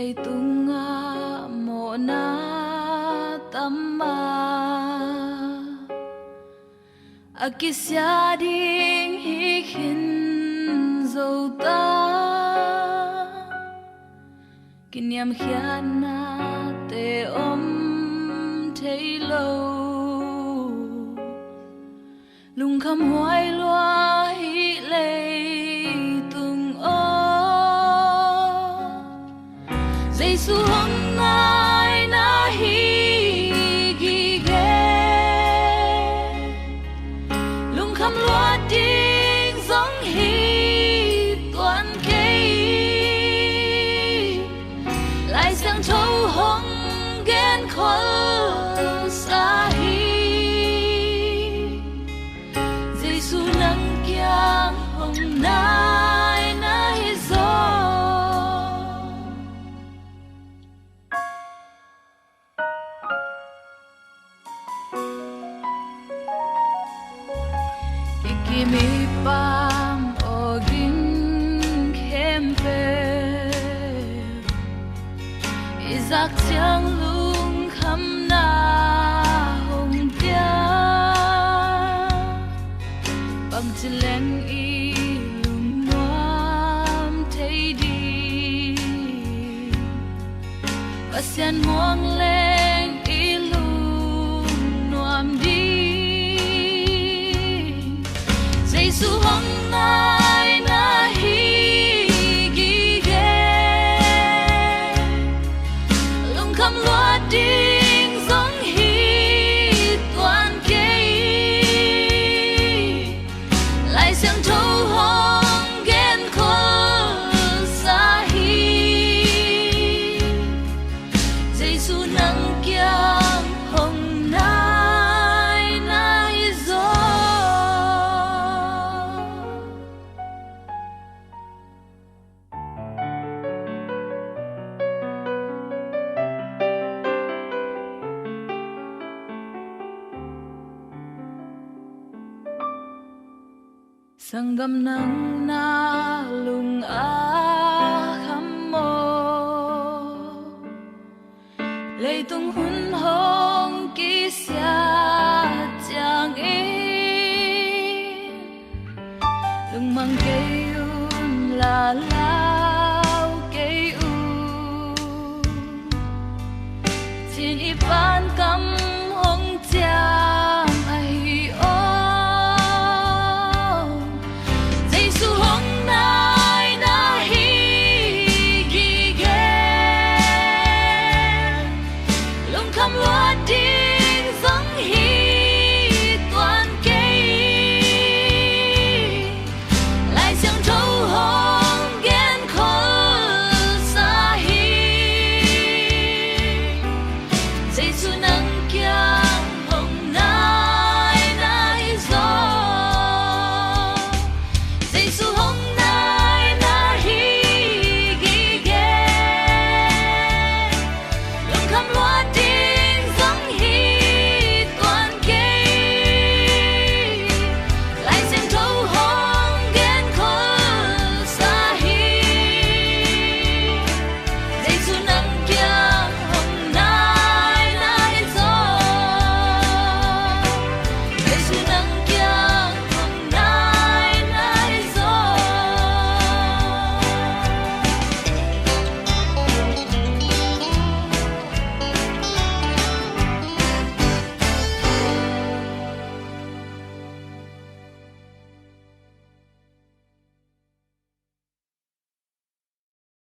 lei tunga mo na tama akisya ding hikin zota kinyam khiana te om thei lo lung kham hoai loa hi lei tung o Giêsu hôm nay na hi gi ghé lung kham loa tiếng giống hi toàn cây lại sang châu hồng ghen khol sa hi Giêsu nắng kiang hồng nai nai gió Kimi pam ogin kempe Isaac chiang lung kham na hồng tia bằng chileng i lung nuam thấy đi pasian muang leng i lung nuam đi Giêsu hôm nay na hi gi ghé lung kham loa tiếng giống hi toàn cây lại sang thâu hồng ghen khol sa hi Giêsu nắng kiang hồng nai nai gió Sanggam nang na lung a kham mo lei tung hun hong ki sia chang in lung mang cây la la